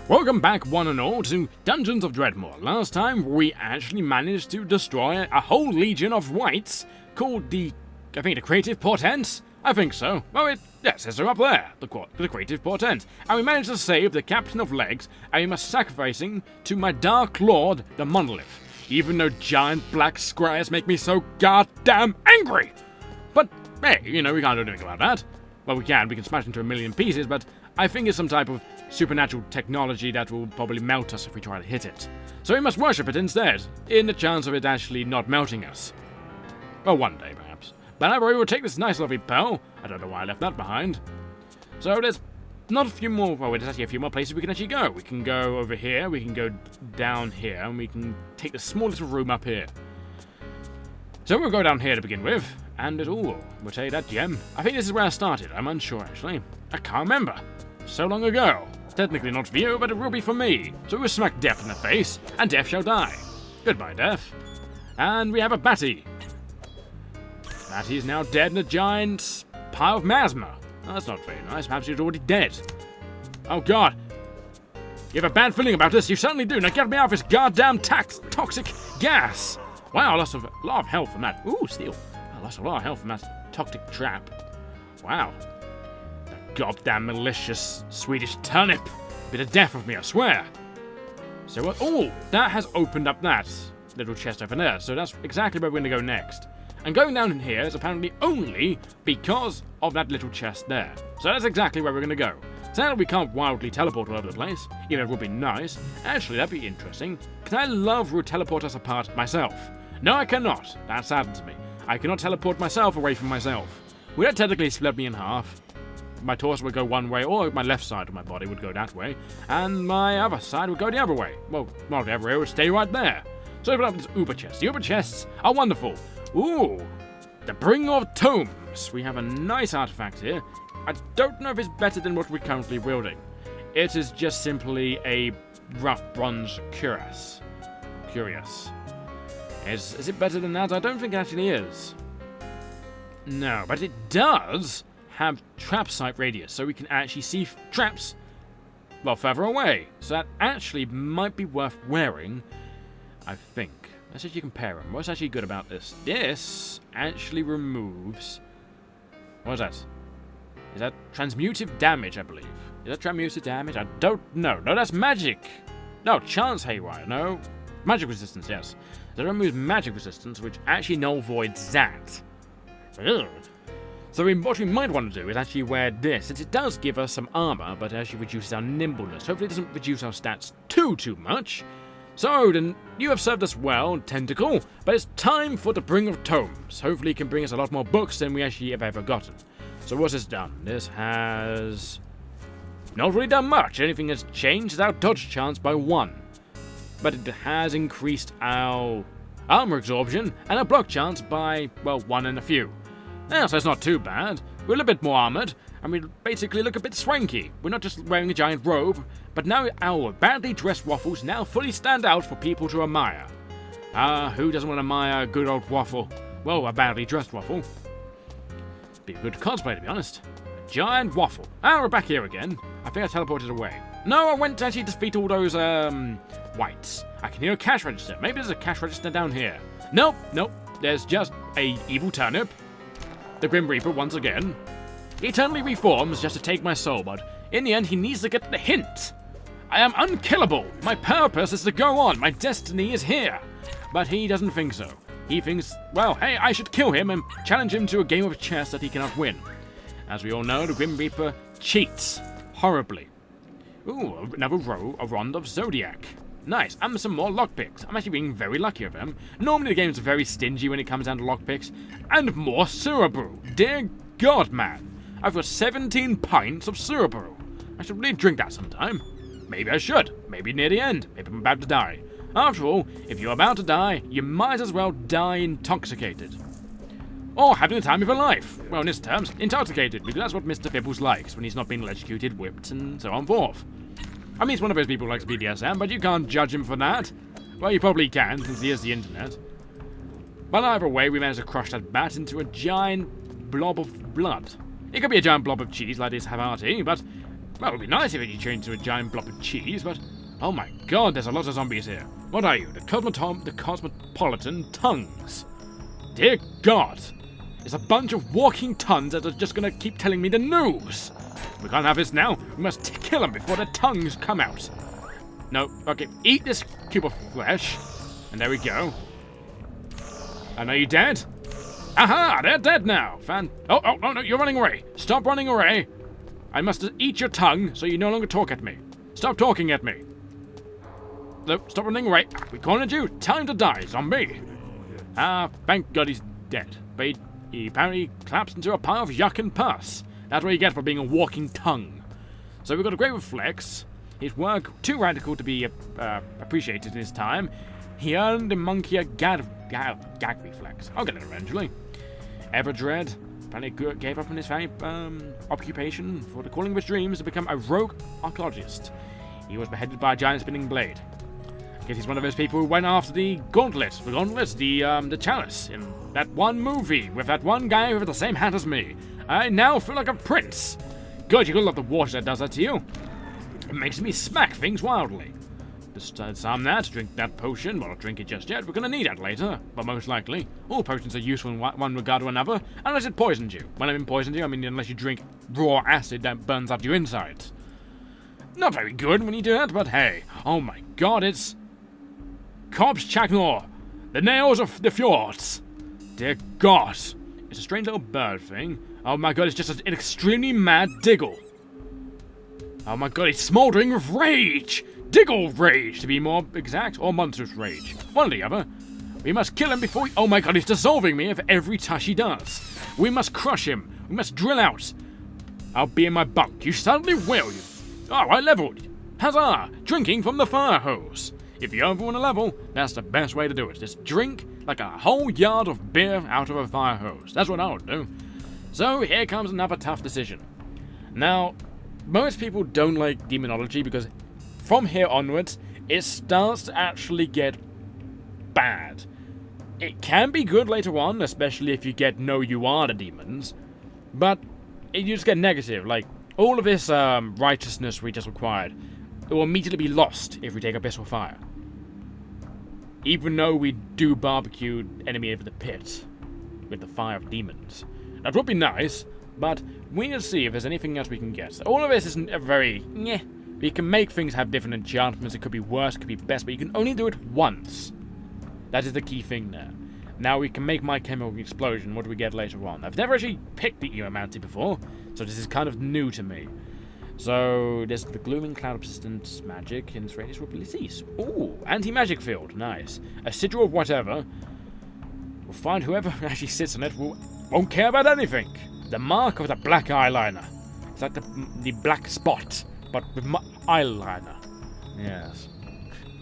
Welcome back, one and all, to Dungeons of Dredmor. Last time, we actually managed to destroy a whole legion of wights called the Creative Portent? I think so. Well, yes, it's up there, the Creative Portent. And we managed to save the Captain of Legs, and we must sacrificing to my Dark Lord, the Monolith. Even though giant black squares make me so goddamn angry! But, hey, we can't do anything about that. Well, we can smash into a million pieces, but I think it's some type of supernatural technology that will probably melt us if we try to hit it. So we must worship it instead, in the chance of it actually not melting us. Well, one day, perhaps. But anyway, we'll take this nice lovely pearl. I don't know why I left that behind. So there's not a few more, well, there's actually a few more places we can actually go. We can go over here, we can go down here, and we can take the small little room up here. So we'll go down here to begin with, and we'll take that gem. I think this is where I started. I'm unsure, actually. I can't remember. So long ago. Technically not for you, but it will be for me. So we'll smack Death in the face, and Death shall die. Goodbye, Death. And we have a Batty. Batty's now dead in a giant pile of masma. Oh, that's not very nice. Perhaps he's already dead. Oh, God. You have a bad feeling about this? You certainly do. Now get me out of this goddamn toxic gas. Wow, I lost a lot of health from that. Ooh, steel. I lost a lot of health from that toxic trap. Wow. Goddamn malicious Swedish turnip. Bit of death of me, I swear. So what? Oh, that has opened up that little chest over there. So that's exactly where we're going to go next. And going down in here is apparently only because of that little chest there. So that's exactly where we're going to go. Sadly, we can't wildly teleport all over the place. Even if it would be nice. Actually, that'd be interesting. Because I love to teleport us apart myself. No, I cannot. That saddens me. I cannot teleport myself away from myself. Would that technically split me in half? My torso would go one way, or my left side of my body would go that way, and my other side would go the other way. Well, not the other way, it would stay right there. So open up this Uber chest. The Uber chests are wonderful. Ooh, the Bringer of Tomes. We have a nice artifact here. I don't know if it's better than what we're currently wielding. It is just simply a rough bronze cuirass. Is it better than that? I don't think it actually is. No, but it does have trap sight radius, so we can actually see traps, well, further away. So that actually might be worth wearing, I think. Let's actually compare them. What's actually good about this? This actually removes... What is that? Is that transmutive damage, I believe? Is that transmutive damage? I don't know. No, that's magic. No, chance haywire. No. Magic resistance, yes. So it removes magic resistance, which actually null voids that. Ugh. So what we might want to do is actually wear this, since it does give us some armor, but actually reduces our nimbleness. Hopefully it doesn't reduce our stats too much. So then, you have served us well, Tentacle, but it's time for the Bringer of Tomes. Hopefully it can bring us a lot more books than we actually have ever gotten. So what's this done? This has not really done much. Anything has changed our dodge chance by 1. But it has increased our armor absorption and our block chance by, well, 1 and a few. Yeah, so it's not too bad. We're a little bit more armored, and we basically look a bit swanky. We're not just wearing a giant robe, but now our badly dressed waffles now fully stand out for people to admire. Who doesn't want to admire a good old waffle? Well, a badly dressed waffle. Be a good cosplay, to be honest. A giant waffle. We're back here again. I think I teleported away. No, I went to actually defeat all those, wights. I can hear a cash register. Maybe there's a cash register down here. Nope. There's just a evil turnip. The Grim Reaper once again. He eternally reforms just to take my soul, but in the end he needs to get the hint. I am unkillable. My purpose is to go on. My destiny is here. But he doesn't think so. He thinks, well, hey, I should kill him and challenge him to a game of chess that he cannot win. As we all know, the Grim Reaper cheats horribly. Ooh, another rond of Zodiac. Nice, and some more lockpicks. I'm actually being very lucky with them. Normally the game's very stingy when it comes down to lockpicks. And more Surabrew. Dear God, man. I've got 17 pints of Surabrew. I should really drink that sometime. Maybe I should. Maybe near the end. Maybe I'm about to die. After all, if you're about to die, you might as well die intoxicated. Or having the time of your life. Well, in this terms, intoxicated, because that's what Mister Fibbles likes when he's not being electrocuted, whipped, and so on forth. I mean, he's one of those people who likes BDSM, but you can't judge him for that. Well, you probably can, since he has the internet. But either way, we managed to crush that bat into a giant blob of blood. It could be a giant blob of cheese like this Havarti, but Well, it would be nice if you changed to a giant blob of cheese, but... Oh my god, there's a lot of zombies here. What are you? The cosmopolitan tongues. Dear god. There's a bunch of walking tongues that are just gonna keep telling me the news. We can't have this now. We must kill them before their tongues come out. No, okay, eat this cube of flesh. And there we go. And are you dead? Aha, they're dead now. Oh, no, you're running away. Stop running away. I must eat your tongue so you no longer talk at me. Stop talking at me. No, stop running away. We cornered you. Time to die, zombie. Ah, thank God he's dead. But he apparently collapsed into a pile of yuck and pus. That's what you get for being a walking tongue. So we've got a great reflex. His work too radical to be appreciated in his time. He earned the monkey gag reflex. I'll get it eventually. Everdread apparently gave up on his very occupation for the calling of his dreams to become a rogue archaeologist. He was beheaded by a giant spinning blade. I guess he's one of those people who went after the gauntlet. The chalice in that one movie with that one guy with the same hat as me. I now feel like a prince. God, you gotta love the water that does that to you. It makes me smack things wildly. Just disarm that, drink that potion. Well, not drink it just yet. We're gonna need that later, but most likely. All potions are useful in one regard or another, unless it poisons you. When I mean poisons you, I mean unless you drink raw acid that burns out your insides. Not very good when you do that, but hey. Oh my god, it's... Corpse Chagnor, the nails of the fjords. Dear god. It's a strange little bird thing. Oh my god, it's just an extremely mad Diggle. Oh my god, it's smouldering with rage! Diggle rage, to be more exact, or monstrous rage. One or the other. We must kill him before oh my god, he's dissolving me with every touch he does. We must crush him. We must drill out. I'll be in my bunk. You certainly will. Oh, I leveled. Huzzah! Drinking from the fire hose. If you ever want to level, that's the best way to do it. Just drink like a whole yard of beer out of a fire hose. That's what I would do. So here comes another tough decision. Now, most people don't like demonology because from here onwards, it starts to actually get bad. It can be good later on, especially if you get know you are the demons, but you just get negative. Like, all of this righteousness we just acquired, it will immediately be lost if we take Abyssal Fire. Even though we do barbecue enemy of the pit with the fire of demons. That would be nice, but we'll see if there's anything else we can get. All of this isn't a very... Nyeh. We can make things have different enchantments. It could be worse, it could be best, but you can only do it once. That is the key thing there. Now we can make my chemical explosion. What do we get later on? I've never actually picked the Eomancy before, so this is kind of new to me. So, there's the Glooming Cloud of Persistent Magic in its radius will cease. Ooh, anti-magic field. Nice. A sigil of whatever. We'll find whoever actually sits on it won't care about anything. The mark of the black eyeliner. It's like the black spot, but with eyeliner. Yes.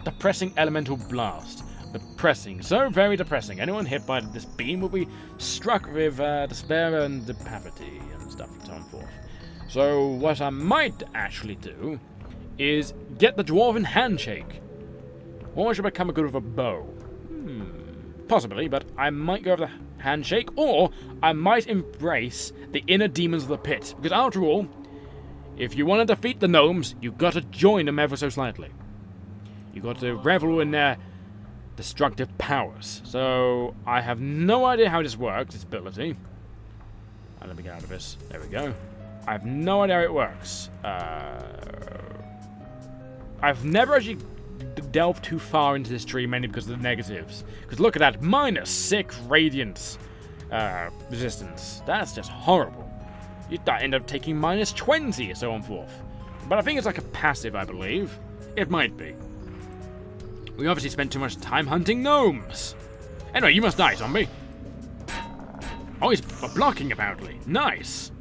Depressing elemental blast. Depressing. So very depressing. Anyone hit by this beam will be struck with despair and apathy and stuff and so on forth. So what I might actually do is get the Dwarven Handshake. Or should I become a good with a bow? Possibly, but I might go with the Handshake, or I might embrace the inner demons of the pit. Because after all, if you want to defeat the gnomes, you've got to join them ever so slightly. You've got to revel in their destructive powers. So I have no idea how this works, this ability. Let me get out of this. There we go. I have no idea how it works. I've never actually delved too far into this tree, mainly because of the negatives. Because look at that, -6 radiant resistance. That's just horrible. You'd end up taking -20 and so on forth. But I think it's like a passive, I believe. It might be. We obviously spent too much time hunting gnomes. Anyway, you must die, zombie. Oh, he's blocking, apparently. Nice.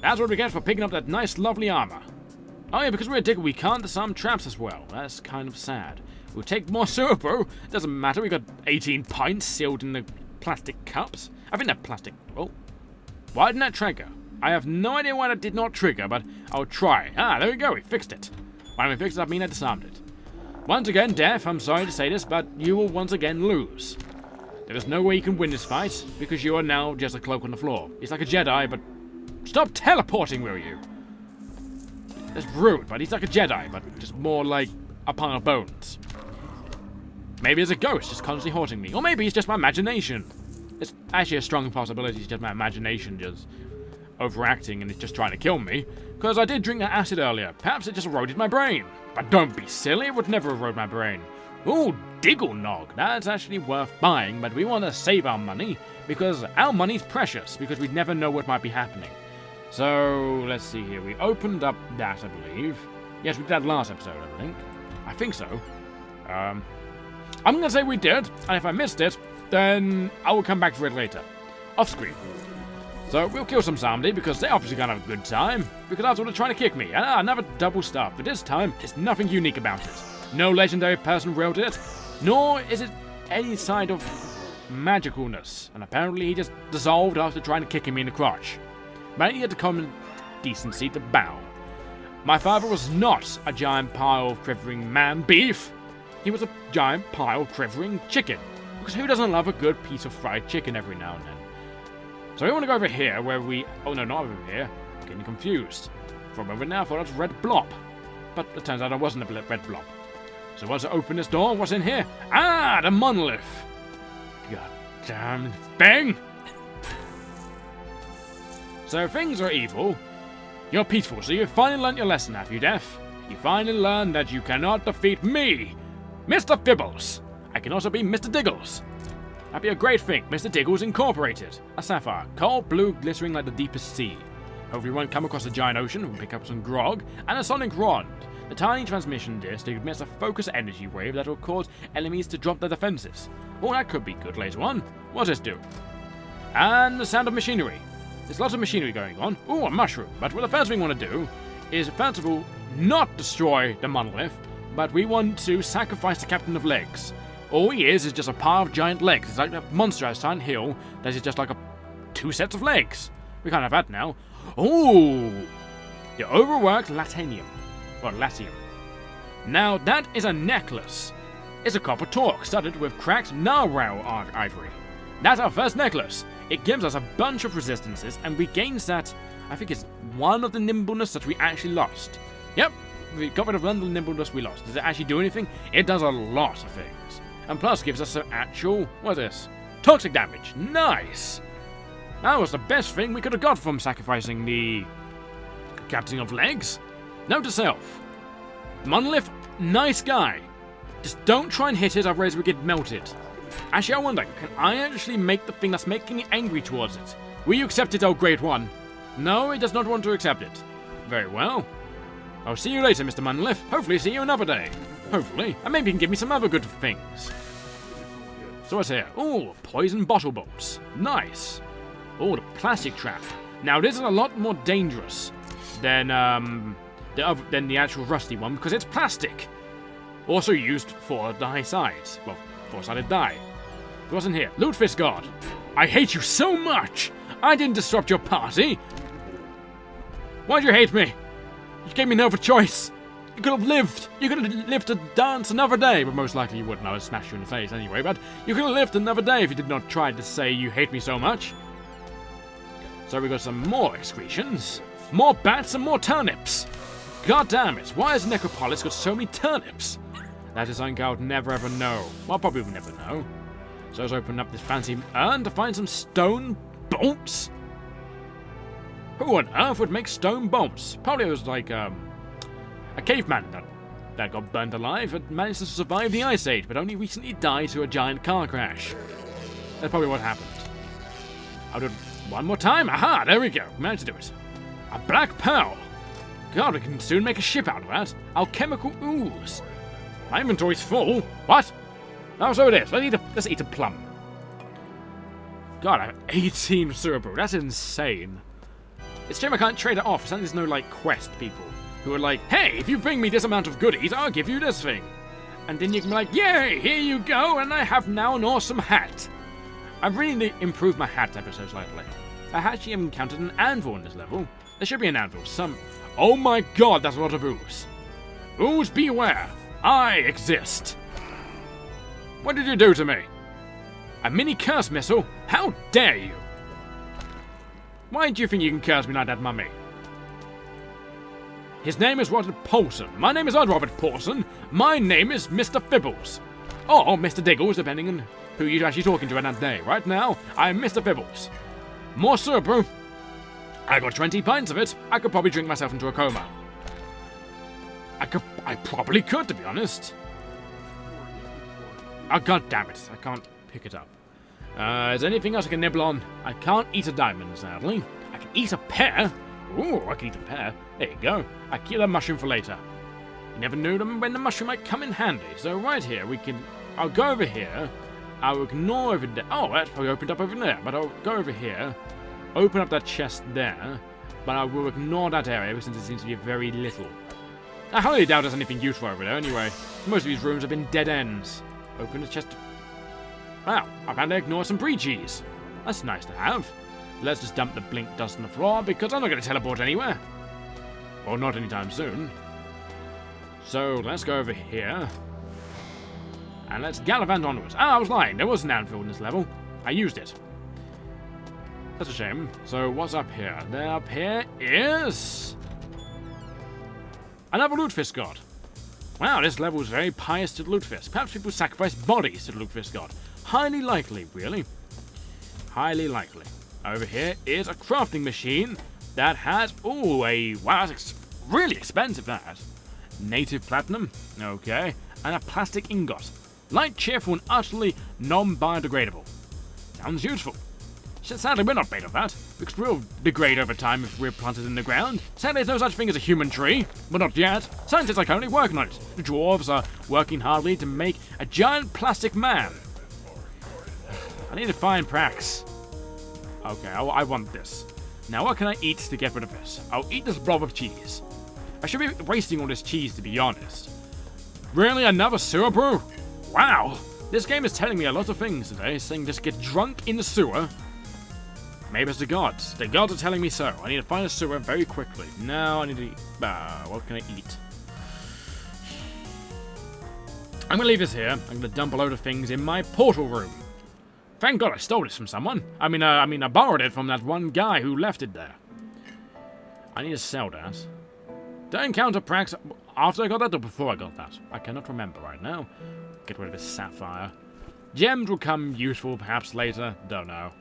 That's what we get for picking up that nice, lovely armor. Oh yeah, because we're a digger, we can't disarm traps as well. That's kind of sad. We'll take more Serpo. Doesn't matter, we got 18 pints sealed in the plastic cups. I think they're plastic. Oh. Why didn't that trigger? I have no idea why that did not trigger, but I'll try. Ah, there we go, we fixed it. When we fixed it, I mean I disarmed it. Once again, Death, I'm sorry to say this, but you will once again lose. There is no way you can win this fight, because you are now just a cloak on the floor. It's like a Jedi, but... Stop teleporting, will you? That's rude, but he's like a Jedi, but just more like a pile of bones. Maybe it's a ghost just constantly haunting me. Or maybe it's just my imagination. It's actually a strong possibility it's just my imagination just overacting and it's just trying to kill me. Because I did drink that acid earlier. Perhaps it just eroded my brain. But don't be silly, it would never erode my brain. Ooh, Diggle Nog. That's actually worth buying, but we want to save our money because our money's precious because we never know what might be happening. So, let's see here. We opened up that, I believe. Yes, we did that last episode, I think. I think so. I'm going to say we did, and if I missed it, then I will come back to it later. Off screen. So, we'll kill some zombie because they're obviously going to have a good time. Because that's what they're trying to kick me. Another double stuff, but this time, there's nothing unique about it. No legendary person wielded it, nor is it any side of magicalness. And apparently he just dissolved after trying to kick me in the crotch. But he had the common decency to bow. My father was not a giant pile of quivering man beef. He was a giant pile of quivering chicken. Because who doesn't love a good piece of fried chicken every now and then? So we want to go over here where we... Oh no, not over here. I'm getting confused. For a moment now I thought it was red blob. But it turns out it wasn't a red blob. So once I open this door, what's in here? Ah, the monolith! God damn thing! So things are evil. You're peaceful, so you finally learned your lesson, have you, Death? You finally learned that you cannot defeat me, Mister Fibbles. I can also be Mr. Diggles. That'd be a great thing, Mr. Diggles Incorporated. A sapphire, cold blue glittering like the deepest sea. Hopefully we won't come across a giant ocean and pick up some grog, and a sonic rod. The tiny transmission disc emits a focused energy wave that will cause enemies to drop their defenses. Oh, that could be good later on. What's this do? And the sound of machinery. There's lots of machinery going on. Ooh, a mushroom. But what the first thing we want to do is, first of all, not destroy the monolith, but we want to sacrifice the Captain of Legs. All he is just a pile of giant legs. It's like a monster at Silent Hill that is just like 2 sets of legs. We can't have that now. Ooh! The overworked Latanium. Or Latium. Now, that is a necklace. It's a copper torque studded with cracked narwhal ivory. That's our first necklace. It gives us a bunch of resistances and regains that, I think it's one of the nimbleness that we actually lost. Yep, we got rid of one of the nimbleness we lost. Does it actually do anything? It does a lot of things. And plus gives us an actual, what is this? Toxic damage. Nice! That was the best thing we could have got from sacrificing the Captain of Legs. Note to self. Monolith, nice guy. Just don't try and hit it, otherwise we get melted. Actually, I wonder, can I actually make the thing that's making me angry towards it? Will you accept it, oh great one? No, it does not want to accept it. Very well. I'll see you later, Mr. Monolith. Hopefully see you another day. Hopefully. And maybe you can give me some other good things. So what's here? Ooh, poison bottle bombs. Nice. Oh, the plastic trap. Now this is a lot more dangerous than the actual rusty one because it's plastic. Also used for die sides. Well, 4-sided die. It wasn't here. Lootfist God. I hate you so much. I didn't disrupt your party. Why'd you hate me? You gave me no other choice. You could have lived. You could have lived to dance another day. But most likely you wouldn't. I would smash you in the face anyway. But you could have lived another day if you did not try to say you hate me so much. So we got some more excretions. More bats and more turnips. God damn it. Why has Necropolis got so many turnips? That is something I would never ever know. Well, probably will never know. So let's open up this fancy urn to find some stone bolts. Who on earth would make stone bolts? Probably it was like a caveman that got burned alive and managed to survive the Ice Age, but only recently died to a giant car crash. That's probably what happened. I'll do it one more time. Aha, there we go. We managed to do it. A black pearl. God, we can soon make a ship out of that. Alchemical ooze. My inventory's full. What? Oh, so it is. Let's eat a plum. God, I have 18 cerebral. That's insane. It's a shame I can't trade it off. It's like there's no, like, quest people who are like, hey, if you bring me this amount of goodies, I'll give you this thing. And then you can be like, yay, here you go, and I have now an awesome hat. I've really improved my hat episodes lately. I actually have encountered an anvil in this level. There should be an anvil. Oh my god, that's a lot of ooze. Ooze beware. I exist. What did you do to me? A mini curse missile? How dare you? Why do you think you can curse me like that, mummy? His name is Robert Paulson. My name is not Robert Paulson. My name is Mister Fibbles. Or Mr. Diggles, depending on who you're actually talking to at that day. Right now, I'm Mr. Fibbles. More syrup, bro. I got 20 pints of it. I could probably drink myself into a coma. I probably could, to be honest. Oh, god damn it. I can't pick it up. Is there anything else I can nibble on? I can't eat a diamond, sadly. I can eat a pear. Ooh, I can eat a pear. There you go. I keep that mushroom for later. You never knew when the mushroom might come in handy. So right here, we can... I'll go over here. I'll ignore over there. Oh, that's probably opened up over there. But I'll go over here. Open up that chest there. But I will ignore that area since it seems to be very little. I highly doubt there's anything useful over there anyway. Most of these rooms have been dead ends. Open the chest. Wow, I've had to ignore some brie cheese. That's nice to have. Let's just dump the blink dust on the floor because I'm not going to teleport anywhere. Or not anytime soon. So let's go over here. And let's gallivant onwards. Ah, I was lying. There was an anvil in this level. I used it. That's a shame. So what's up here? There up here is... another Lutefisk god. Wow, this level is very pious to the Lutefisk. Perhaps people sacrifice bodies to the Lutefisk god. Highly likely, really. Highly likely. Over here is a crafting machine that has... ooh, wow, that's really expensive, that. Native platinum. Okay. And a plastic ingot. Light, cheerful, and utterly non-biodegradable. Sounds useful. Sadly, we're not made of that, because we'll degrade over time if we're planted in the ground. Sadly, there's no such thing as a human tree, but not yet. Scientists are currently working on it. The dwarves are working hardly to make a giant plastic man. I need to find Prax. Okay, I want this. Now, what can I eat to get rid of this? I'll eat this blob of cheese. I should be wasting all this cheese, to be honest. Really, another sewer brew? Wow, this game is telling me a lot of things today, saying just get drunk in the sewer. Maybe it's the gods. The gods are telling me so. I need to find a sewer very quickly. Now I need to eat. What can I eat? I'm gonna leave this here. I'm gonna dump a load of things in my portal room. Thank God I stole this from someone. I mean, I borrowed it from that one guy who left it there. I need to sell that. Did I encounter Prax after I got that or before I got that? I cannot remember right now. Get rid of this sapphire. Gems will come useful perhaps later. Don't know.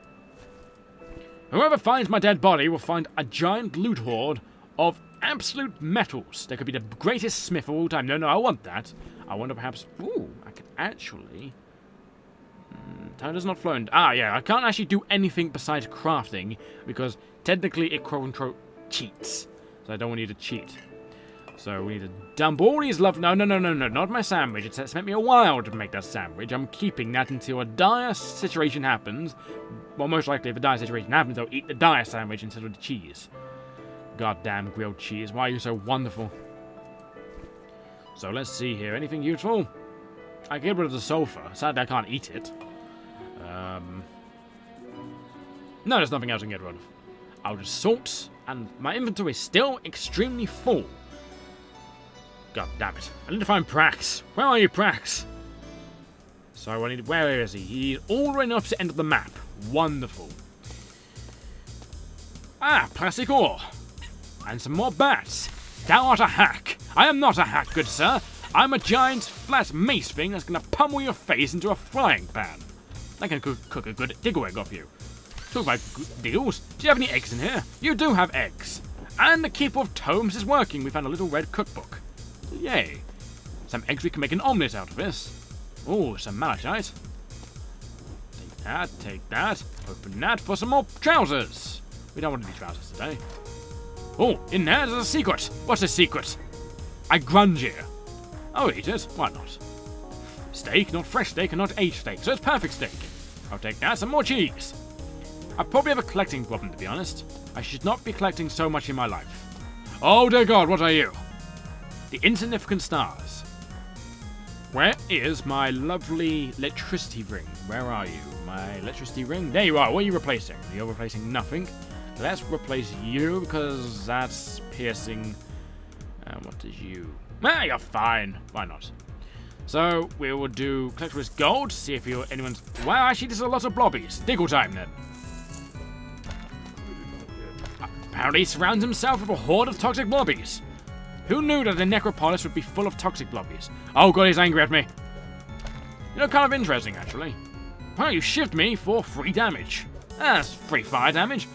Whoever finds my dead body will find a giant loot hoard of absolute metals. There could be the greatest smith of all time. No, I want that. I wonder perhaps... ooh, I could actually... time does not flow. Ah, yeah, I can't actually do anything besides crafting because technically it quote-unquote cheats. So I don't want you to cheat. So we need to dump all these love... No, not my sandwich. It's meant me a while to make that sandwich. I'm keeping that until a dire situation happens. Well, most likely if a dire situation happens, I'll eat the dire sandwich instead of the cheese. Goddamn grilled cheese. Why are you so wonderful? So let's see here. Anything useful? I get rid of the sulfur. Sadly, I can't eat it. No, there's nothing else I can get rid of. I'll just sort, and my inventory is still extremely full. God damn it. I need to find Prax. Where are you, Prax? So I need... where is he? He's all the way up to the end of the map. Wonderful. Ah, plastic ore. And some more bats. Thou art a hack. I am not a hack, good sir. I'm a giant, flat mace thing that's going to pummel your face into a frying pan. I can cook a good diggle egg off you. Talk about diggles. Do you have any eggs in here? You do have eggs. And the Keeper of Tomes is working. We found a little red cookbook. Yay. Some eggs, we can make an omelette out of this. Oh, some malachite. Take that. Open that for some more trousers. We don't want any trousers today. Oh, in there's a secret. What's a secret? I grunge here. I'll eat it. Why not? Steak, not fresh steak and not aged steak, so it's perfect steak. I'll take that. Some more cheese. I probably have a collecting problem, to be honest. I should not be collecting so much in my life. Oh, dear God, what are you? The insignificant stars. Where is my lovely electricity ring? Where are you? My electricity ring? There you are. What are you replacing? You're replacing nothing. Let's replace you because that's piercing. What is you? Ah, you're fine. Why not? So we will do collector's gold. See if anyone's. Wow, actually, there's a lot of blobbies. Diggle time then. Apparently, he surrounds himself with a horde of toxic blobbies. Who knew that the Necropolis would be full of toxic blobbies? Oh god, he's angry at me. You know, kind of interesting, actually. Well, you shift me for free damage. That's free fire damage.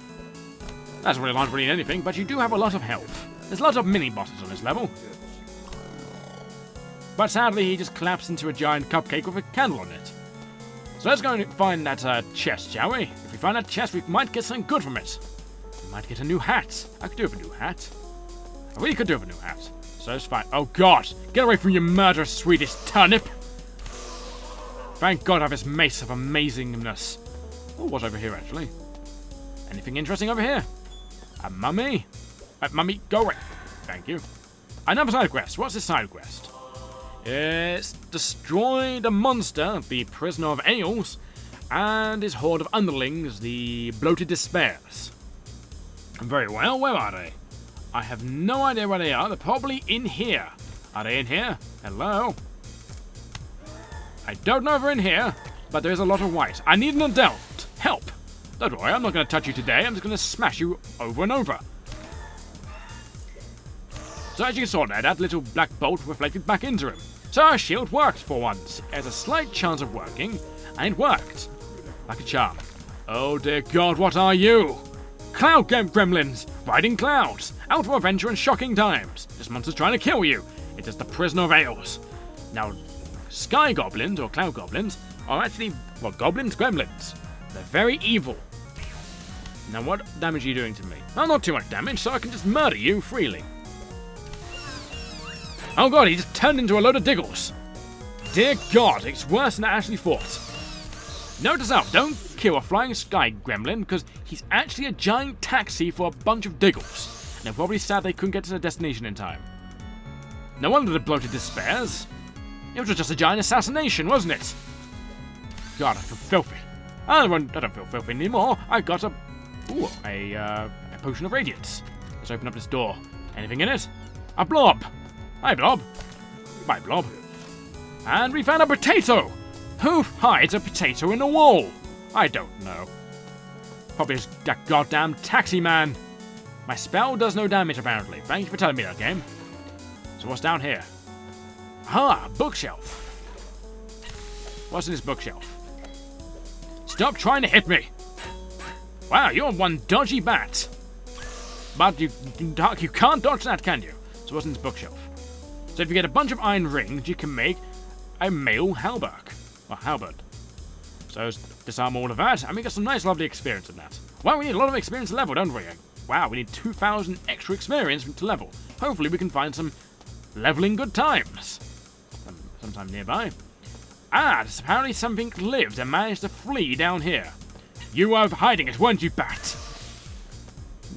That's really not really anything, but you do have a lot of health. There's lots of mini-bosses on this level. But sadly, he just collapsed into a giant cupcake with a candle on it. So let's go and find that chest, shall we? If we find that chest, we might get something good from it. We might get a new hat. I could do with a new hat. I really could do with a new hat. So it's fine. Oh god! Get away from your murderous Swedish turnip! Thank god I have this mace of amazingness. Oh, what's over here, actually? Anything interesting over here? A mummy? Mummy, go away. Thank you. Another side quest. What's this side quest? It's destroy the monster, the prisoner of Ales, and his horde of underlings, the bloated despairs. Very well, where are they? I have no idea where they are. They're probably in here. Are they in here? Hello? I don't know if they're in here, but there's a lot of white. I need an adult. Help! Don't worry, I'm not going to touch you today. I'm just going to smash you over and over. So as you saw there, that little black bolt reflected back into him. So our shield worked for once. It has a slight chance of working, and it worked. Like a charm. Oh dear god, what are you? Cloud gremlins, riding clouds, out for adventure in shocking times. This monster's trying to kill you. It is the prisoner of Ales. Now, sky goblins, or cloud goblins, are actually, well, goblins, gremlins. They're very evil. Now, what damage are you doing to me? Well, not too much damage, so I can just murder you freely. Oh god, he just turned into a load of diggles. Dear god, it's worse than I actually thought. Note to self, don't kill a flying sky gremlin, because he's actually a giant taxi for a bunch of diggles. And they're probably sad they couldn't get to their destination in time. No wonder the bloated despairs. It was just a giant assassination, wasn't it? God, I feel filthy. I don't feel filthy anymore. I got a potion of radiance. Let's open up this door. Anything in it? A blob. Hi, blob. Bye, blob. And we found a potato. Who hides a potato in a wall? I don't know. Probably just that goddamn taxi man. My spell does no damage, apparently. Thank you for telling me that, game. So what's down here? Ah, bookshelf. What's in this bookshelf? Stop trying to hit me. Wow, you're one dodgy bat. But you can't dodge that, can you? So what's in this bookshelf? So if you get a bunch of iron rings, you can make a male halberd. Or halberd. So let's disarm all of that, and we get some nice, lovely experience in that. Well, we need a lot of experience to level, don't we? Wow, we need 2,000 extra experience to level. Hopefully we can find some leveling good times. Sometime nearby. Ah, there's apparently something lived and managed to flee down here. You were hiding it, weren't you, bat?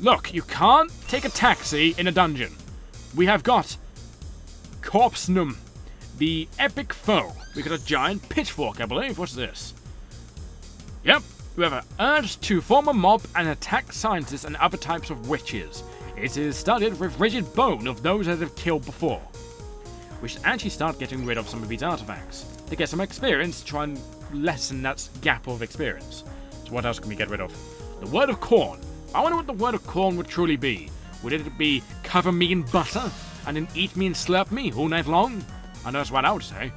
Look, you can't take a taxi in a dungeon. We have got Corpsenum, the epic foe. We got a giant pitchfork, I believe. What's this? Yep, we have an urge to form a mob and attack scientists and other types of witches. It is studded with rigid bone of those that have killed before. We should actually start getting rid of some of these artifacts to get some experience to try and lessen that gap of experience. So what else can we get rid of? The word of corn. I wonder what the word of corn would truly be. Would it be cover me in butter and then eat me and slurp me all night long? I know that's what I would say.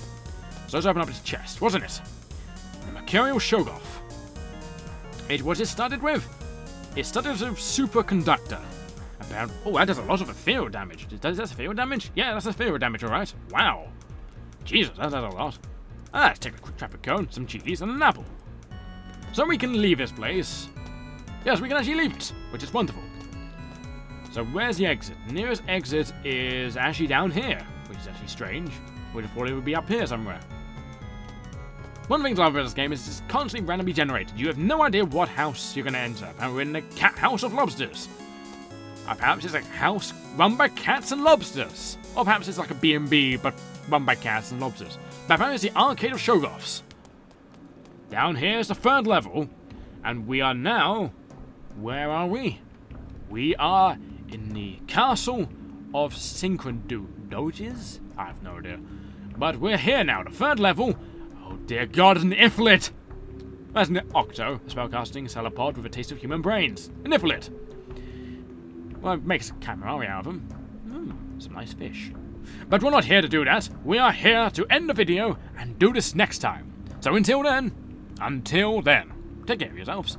So let's open up his chest. What's in it? The Mercurial Shoggoth. What it started with? It started with superconductor. Oh, that does a lot of ethereal damage. Does that ethereal damage? Yeah, that's ethereal damage, alright. Wow. Jesus, that does a lot. Ah, let's take a quick traffic cone, some cheese, and an apple. So we can leave this place. Yes, we can actually leave it, which is wonderful. So where's the exit? The nearest exit is actually down here, which is actually strange. We'd have thought it would be up here somewhere. One thing I love about this game is it's constantly randomly generated. You have no idea what house you're going to enter. And we're in the cat house of lobsters. Perhaps it's like a house run by cats and lobsters. Or perhaps it's like a B&B, but run by cats and lobsters. But apparently it's the Arcade of Shoggoths. Down here is the third level. And we are now... Where are we? We are in the Castle of Synchrondoges? I have no idea. But we're here now, the third level. Oh dear god, an Iflit! That's an Octo, a spellcasting celipod with a taste of human brains. An Iflit! Well, it makes a camera out of him. some nice fish. But we're not here to do that. We are here to end the video and do this next time. So until then, take care of yourselves.